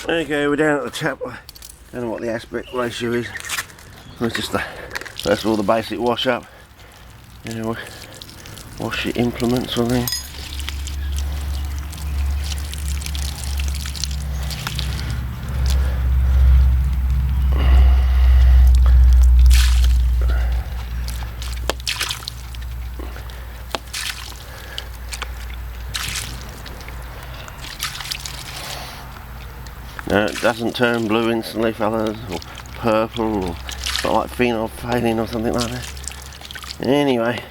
Okay, we're down at the tap. I don't know what the aspect ratio is. It's just first of all the basic wash up. You know, wash your implements or anything. No, it doesn't turn blue instantly, fellas, or purple, or it's not like phenol fading or something like that. Anyway,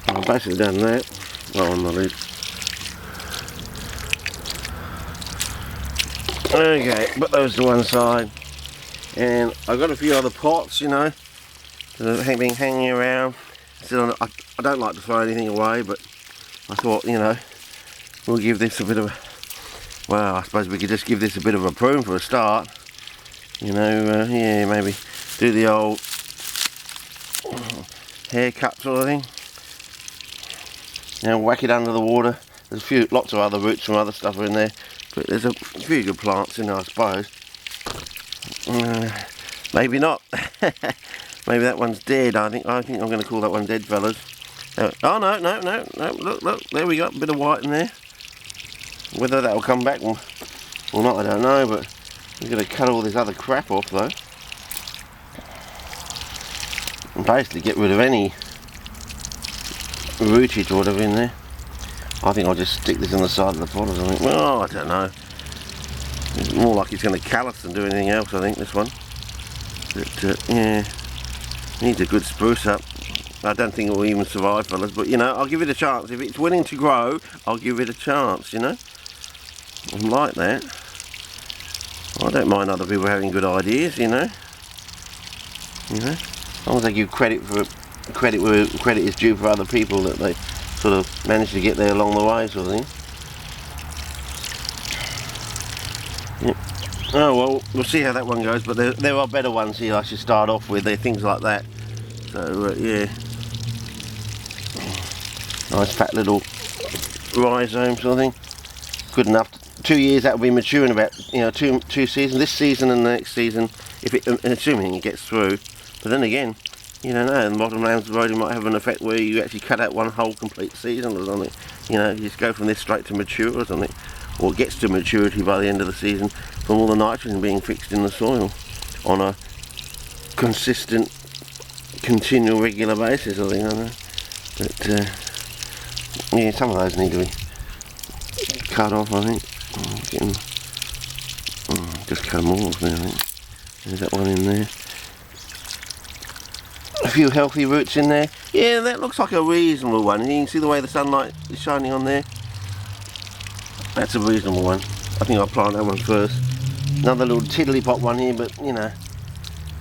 I've basically done that. Well, on the lid. Okay, put those to one side, and I've got a few other pots, you know, that have been hanging around. Still, I don't like to throw anything away, but I thought, you know, we'll give this a bit of a, well, I suppose we could just give this a bit of a prune for a start. You know, yeah, maybe do the old haircut sort of thing. You know, whack it under the water. There's lots of other roots from other stuff in there, but there's a few good plants in there, I suppose. Maybe not. Maybe that one's dead. I think I'm going to call that one dead, fellas. Oh no! Look! There we got a bit of white in there. Whether that will come back or not, I don't know. But we've got to cut all this other crap off, though, and basically get rid of any rootage or whatever in there. I think I'll just stick this on the side of the pot or something. Well, I don't know. It's more like it's going to callus than do anything else, I think, this one. But yeah, needs a good spruce up. I don't think it will even survive, fellas, but you know, I'll give it a chance. If it's willing to grow, I'll give it a chance, you know. I'm like that. I don't mind other people having good ideas, you know. As long as they give credit where credit is due for other people, that they sort of managed to get there along the way, sort of thing. Yep. Oh well, we'll see how that one goes, but there are better ones here I should start off with. They're things like that. So yeah, nice fat little rhizome sort of thing. Good enough. 2 years that will be mature in about, you know, two seasons. This season and the next season, if it, assuming it gets through. But then again, you don't know. The bottomlands road might have an effect where you actually cut out one whole complete season or something. You know, you just go from this straight to mature or something, or it gets to maturity by the end of the season from all the nitrogen being fixed in the soil on a consistent, continual, regular basis, I think. I don't know. But yeah, some of those need to be cut off, I think. Just cut them all off there, I think. There's that one in there. A few healthy roots in there. Yeah, that looks like a reasonable one. You can see the way the sunlight is shining on there. That's a reasonable one. I think I'll plant that one first. Another little tiddly pot one here, but you know,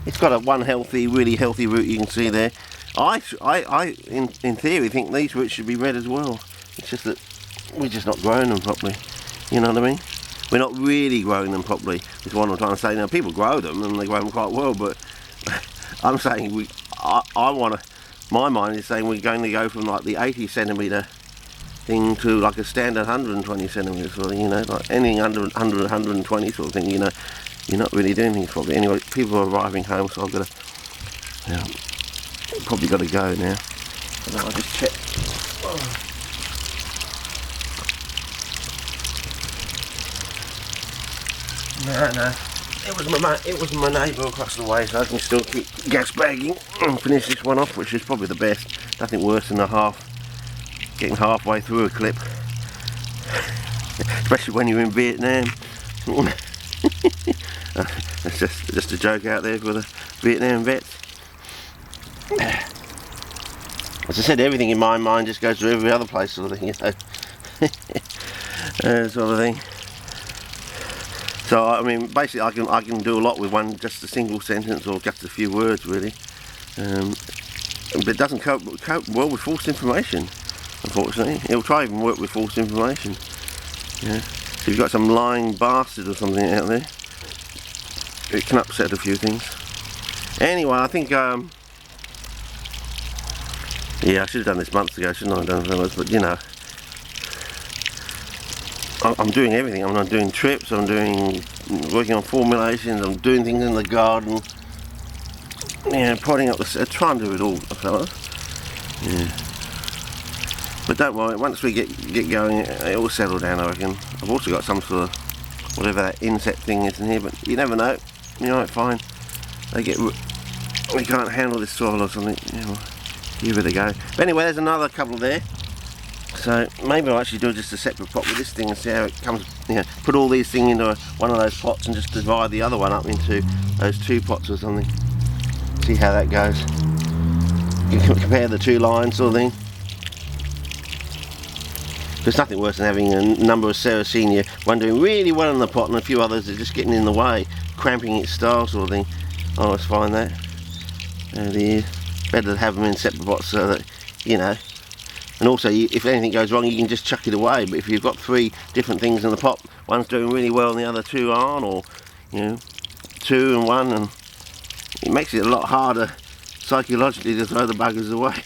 it's got one healthy, really healthy root you can see there. I in theory think these roots should be red as well. It's just that we're just not growing them properly. You know what I mean? We're not really growing them properly. Is what I'm trying to say. Now people grow them and they grow them quite well, but I'm saying I want to. My mind is saying we're going to go from like the 80 centimetre thing to like a standard 120 centimetres sort of thing, you know, like anything under 100, 120 sort of thing, you know, you're not really doing things properly. Anyway, people are arriving home, so I've got to, you know, probably got to go now. So I'll just check. No, it was my neighbour across the way, so I can still keep gas bagging and finish this one off, which is probably the best. Nothing worse than getting halfway through a clip, especially when you're in Vietnam. That's just a joke out there for the Vietnam vets. As I said, everything in my mind just goes to every other place, sort of thing, you know. Sort of thing. So I mean, basically, I can do a lot with just a single sentence or just a few words, really. But it doesn't cope well with false information, unfortunately. It'll try even work with false information. Yeah. So if you've got some lying bastard or something out there, it can upset a few things. Anyway, I think Yeah, I should have done this months ago, shouldn't I have done, fellas? But you know, I'm doing everything. I'm doing trips, I'm working on formulations, I'm doing things in the garden. Yeah, potting up trying to do it all, fellas. Yeah. But don't worry, once we get going, it will settle down, I reckon. I've also got some sort of, whatever that insect thing is in here, but you never know. You might find they can't handle this soil or something. Yeah, well, give it a go. But anyway, there's another couple there. So maybe I'll actually do just a separate pot with this thing and see how it comes. You know, put all these things into one of those pots and just divide the other one up into those 2 pots or something. See how that goes. You can compare the 2 lines sort of thing. There's nothing worse than having a number of SARRAs senior, one doing really well in the pot and a few others are just getting in the way, cramping its style sort of thing. I always find that. Better to have them in separate pots so that, you know, and also if anything goes wrong you can just chuck it away. But if you've got 3 different things in the pot, one's doing really well and the other 2 aren't, or, you know, 2 and 1, and it makes it a lot harder psychologically to throw the buggers away.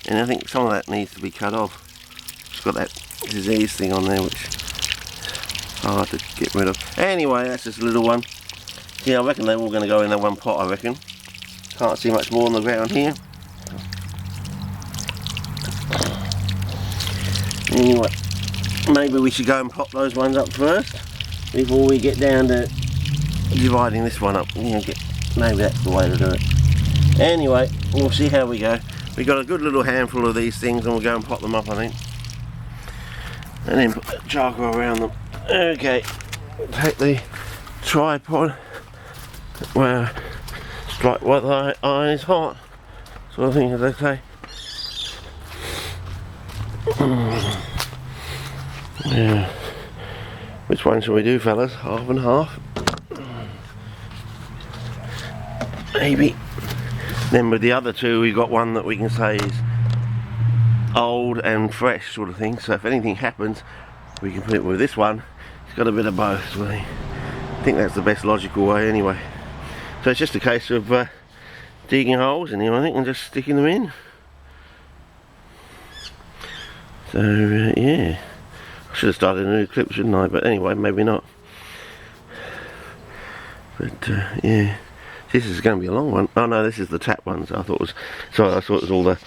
And I think some of that needs to be cut off. It's got that disease thing on there which is hard to get rid of. Anyway, that's just a little one. Yeah, I reckon they're all going to go in that one pot, I reckon. Can't see much more on the ground here. Anyway, maybe we should go and pop those ones up first before we get down to dividing this one up. You know, maybe that's the way to do it. Anyway, we'll see how we go. We've got a good little handful of these things and we'll go and pop them up, I think. And then put the charcoal around them. Okay, take the tripod where strike while the iron is hot, sort of thing, as they say. Yeah. Which one shall we do, fellas? Half and half? Maybe. Then with the other 2 we've got one that we can say is old and fresh sort of thing, so if anything happens we can put it with this one. It's got a bit of both, so I think that's the best logical way anyway. So it's just a case of digging holes in here, I think, and just sticking them in. So yeah, I should have started a new clip, shouldn't I? But anyway, maybe not. But yeah, this is going to be a long one. Oh no, this is the tap one. So I thought it was all the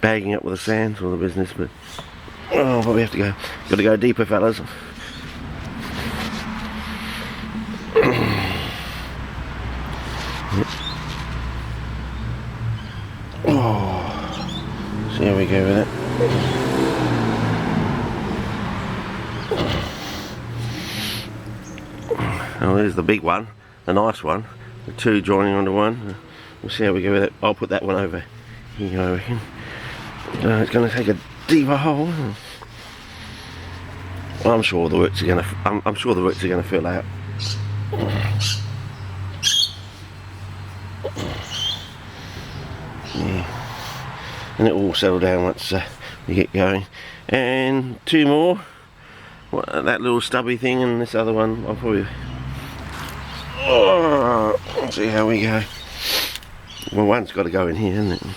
bagging up with the sand for the business. But oh, probably have to go. Got to go deeper, fellas. Oh, so here we go with it. Oh, there's the big one, the nice one, the 2 joining onto one. We'll see how we go with it. I'll put that one over here, I reckon. It's going to take a deeper hole. Well, I'm sure the roots are going to. I'm sure the roots are going to fill out. Yeah, and it will all settle down once we get going. And 2 more. That little stubby thing and this other one. I'll probably. Oh, let's see how we go. Well, one's got to go in here, hasn't it?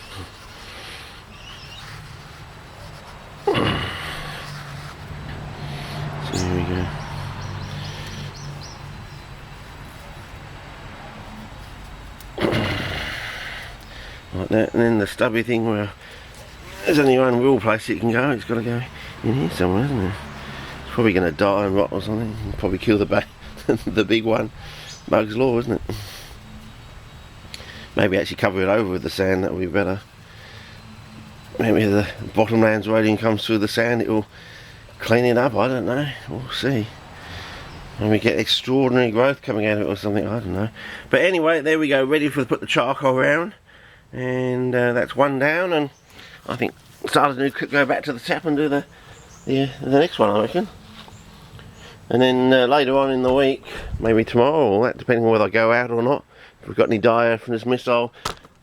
So here we go. Like that, and then the stubby thing where there's only one real place it can go. It's got to go in here somewhere, isn't it? It's probably going to die and rot or something. Probably kill the big one. Bug's law, isn't it? Maybe actually cover it over with the sand, that would be better. Maybe if the bottomlands radiant comes through the sand, it will clean it up, I don't know. We'll see. And we get extraordinary growth coming out of it or something, I don't know. But anyway, there we go, ready for put the charcoal around. And that's one down, and I think start a new clip, go back to the tap and do the next one, I reckon. And then later on in the week, maybe tomorrow or that, depending on whether I go out or not, if we've got any diaphanous mist, I'll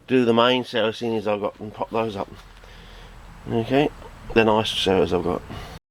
do the main SARRAs I've got and pop those up. Okay, the nice SARRAs I've got.